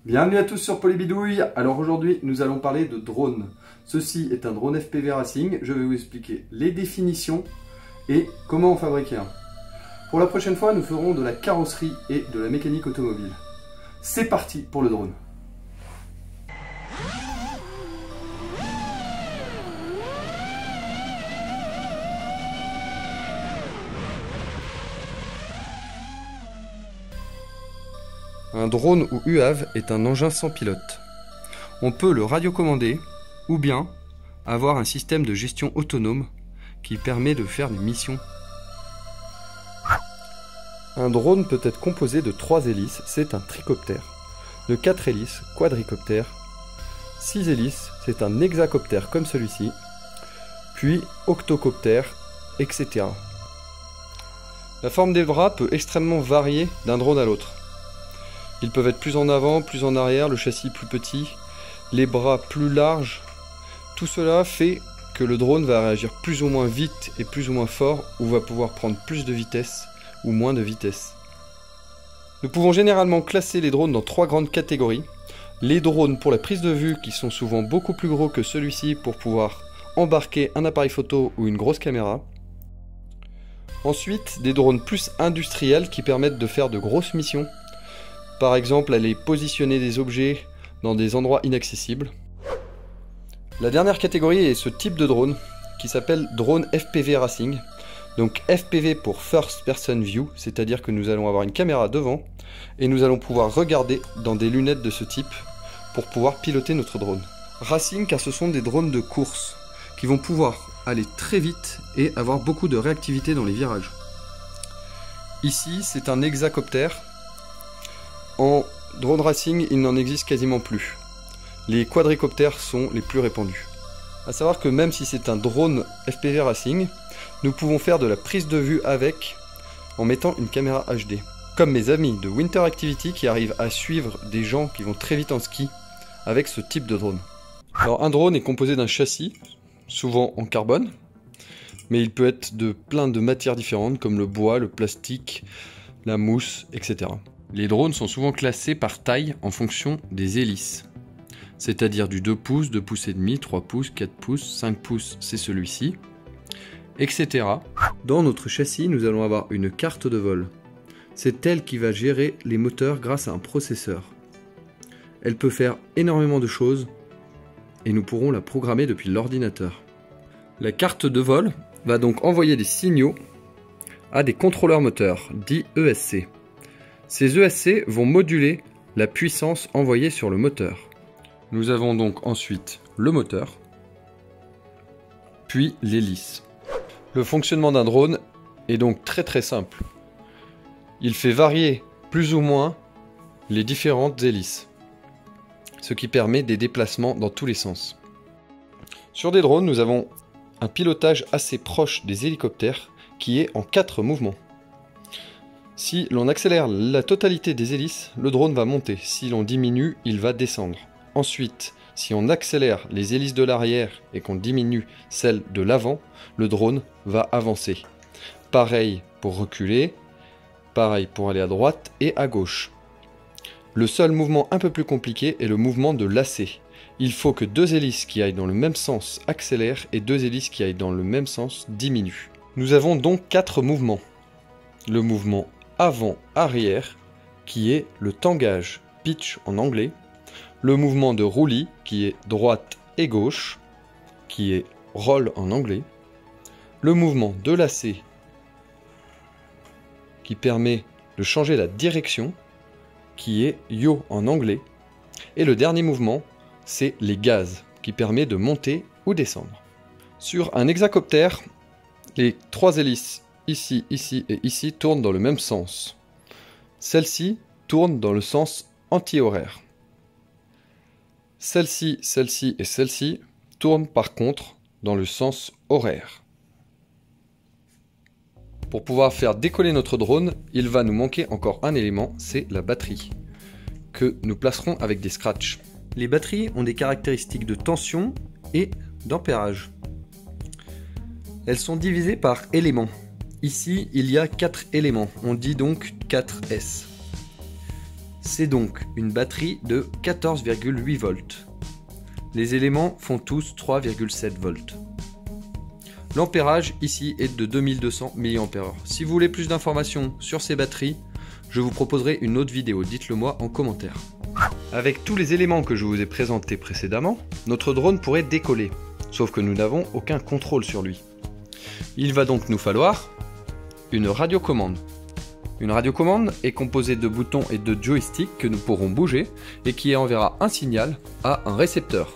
Bienvenue à tous sur Polybidouille. Alors aujourd'hui nous allons parler de drone. Ceci est un drone FPV Racing. Je vais vous expliquer les définitions et comment en fabriquer un. Pour la prochaine fois nous ferons de la carrosserie et de la mécanique automobile. C'est parti pour le drone. Un drone ou UAV est un engin sans pilote. On peut le radiocommander ou bien avoir un système de gestion autonome qui permet de faire des missions. Un drone peut être composé de 3 hélices, c'est un tricoptère. De 4 hélices, quadricoptère. 6 hélices, c'est un hexacoptère comme celui-ci. Puis octocoptère, etc. La forme des bras peut extrêmement varier d'un drone à l'autre. Ils peuvent être plus en avant, plus en arrière, le châssis plus petit, les bras plus larges. Tout cela fait que le drone va réagir plus ou moins vite et plus ou moins fort, ou va pouvoir prendre plus de vitesse ou moins de vitesse. Nous pouvons généralement classer les drones dans 3 grandes catégories. Les drones pour la prise de vue qui sont souvent beaucoup plus gros que celui-ci pour pouvoir embarquer un appareil photo ou une grosse caméra. Ensuite, des drones plus industriels qui permettent de faire de grosses missions. Par exemple, aller positionner des objets dans des endroits inaccessibles. La dernière catégorie est ce type de drone qui s'appelle drone FPV Racing. Donc FPV pour First Person View, c'est-à-dire que nous allons avoir une caméra devant et nous allons pouvoir regarder dans des lunettes de ce type pour pouvoir piloter notre drone. Racing car ce sont des drones de course qui vont pouvoir aller très vite et avoir beaucoup de réactivité dans les virages. Ici, c'est un hexacoptère. En drone racing, il n'en existe quasiment plus. Les quadricoptères sont les plus répandus. A savoir que même si c'est un drone FPV Racing, nous pouvons faire de la prise de vue avec en mettant une caméra HD. Comme mes amis de Winter Activity qui arrivent à suivre des gens qui vont très vite en ski avec ce type de drone. Alors un drone est composé d'un châssis, souvent en carbone, mais il peut être de plein de matières différentes comme le bois, le plastique, la mousse, etc. Les drones sont souvent classés par taille en fonction des hélices, c'est-à-dire du 2 pouces, 2 pouces et demi, 3 pouces, 4 pouces, 5 pouces, c'est celui-ci, etc. Dans notre châssis, nous allons avoir une carte de vol. C'est elle qui va gérer les moteurs grâce à un processeur. Elle peut faire énormément de choses et nous pourrons la programmer depuis l'ordinateur. La carte de vol va donc envoyer des signaux à des contrôleurs moteurs, dits ESC. Ces ESC vont moduler la puissance envoyée sur le moteur. Nous avons donc ensuite le moteur, puis l'hélice. Le fonctionnement d'un drone est donc très simple. Il fait varier plus ou moins les différentes hélices, ce qui permet des déplacements dans tous les sens. Sur des drones, nous avons un pilotage assez proche des hélicoptères qui est en 4 mouvements. Si l'on accélère la totalité des hélices, le drone va monter. Si l'on diminue, il va descendre. Ensuite, si on accélère les hélices de l'arrière et qu'on diminue celles de l'avant, le drone va avancer. Pareil pour reculer, pareil pour aller à droite et à gauche. Le seul mouvement un peu plus compliqué est le mouvement de lacet. Il faut que 2 hélices qui aillent dans le même sens accélèrent et 2 hélices qui aillent dans le même sens diminuent. Nous avons donc 4 mouvements. Le mouvement avant-arrière, qui est le tangage, pitch en anglais, le mouvement de roulis, qui est droite et gauche, qui est roll en anglais, le mouvement de lacet, qui permet de changer la direction, qui est yaw en anglais, et le dernier mouvement, c'est les gaz, qui permet de monter ou descendre. Sur un hexacoptère, les 3 hélices ici, ici et ici tournent dans le même sens. Celle-ci tourne dans le sens anti-horaire. Celle-ci, celle-ci et celle-ci tournent par contre dans le sens horaire. Pour pouvoir faire décoller notre drone, il va nous manquer encore un élément, c'est la batterie, que nous placerons avec des scratchs. Les batteries ont des caractéristiques de tension et d'ampérage. Elles sont divisées par éléments. Ici, il y a 4 éléments, on dit donc 4S. C'est donc une batterie de 14,8 volts. Les éléments font tous 3,7 volts. L'ampérage ici est de 2200 mAh. Si vous voulez plus d'informations sur ces batteries, je vous proposerai une autre vidéo, dites-le moi en commentaire. Avec tous les éléments que je vous ai présentés précédemment, notre drone pourrait décoller, sauf que nous n'avons aucun contrôle sur lui. Il va donc nous falloir une radiocommande. Une radiocommande est composée de boutons et de joysticks que nous pourrons bouger et qui enverra un signal à un récepteur.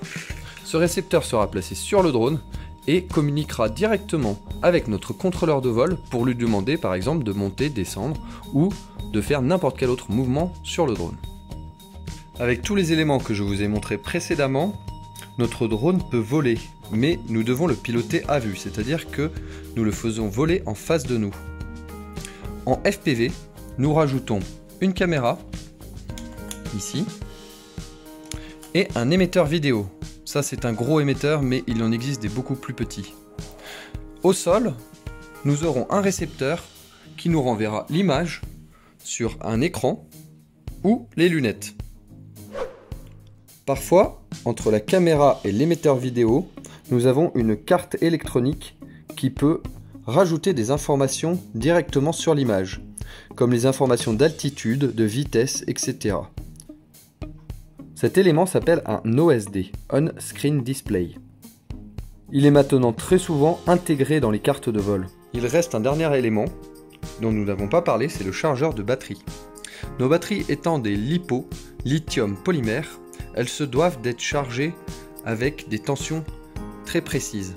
Ce récepteur sera placé sur le drone et communiquera directement avec notre contrôleur de vol pour lui demander par exemple de monter, descendre ou de faire n'importe quel autre mouvement sur le drone. Avec tous les éléments que je vous ai montrés précédemment, notre drone peut voler, mais nous devons le piloter à vue, c'est-à-dire que nous le faisons voler en face de nous. En FPV, nous rajoutons une caméra, ici, et un émetteur vidéo. Ça c'est un gros émetteur, mais il en existe des beaucoup plus petits. Au sol, nous aurons un récepteur qui nous renverra l'image sur un écran ou les lunettes. Parfois, entre la caméra et l'émetteur vidéo, nous avons une carte électronique qui peut rajouter des informations directement sur l'image, comme les informations d'altitude, de vitesse, etc. Cet élément s'appelle un OSD, On-Screen Display. Il est maintenant très souvent intégré dans les cartes de vol. Il reste un dernier élément dont nous n'avons pas parlé, c'est le chargeur de batterie. Nos batteries étant des LiPo, lithium polymère, elles se doivent d'être chargées avec des tensions très précises.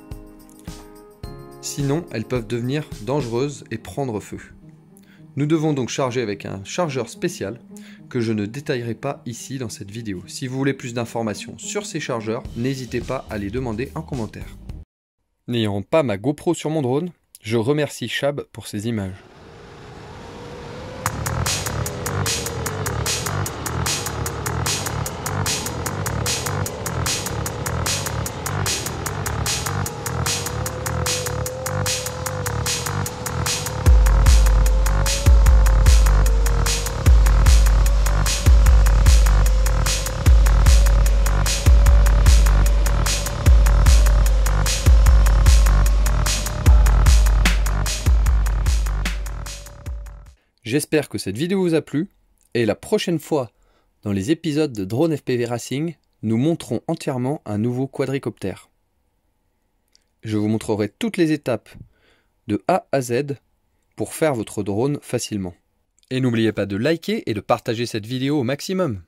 Sinon, elles peuvent devenir dangereuses et prendre feu. Nous devons donc charger avec un chargeur spécial que je ne détaillerai pas ici dans cette vidéo. Si vous voulez plus d'informations sur ces chargeurs, n'hésitez pas à les demander en commentaire. N'ayant pas ma GoPro sur mon drone, je remercie Chab pour ces images. J'espère que cette vidéo vous a plu, et la prochaine fois, dans les épisodes de Drone FPV Racing, nous monterons entièrement un nouveau quadricoptère. Je vous montrerai toutes les étapes de A à Z pour faire votre drone facilement. Et n'oubliez pas de liker et de partager cette vidéo au maximum.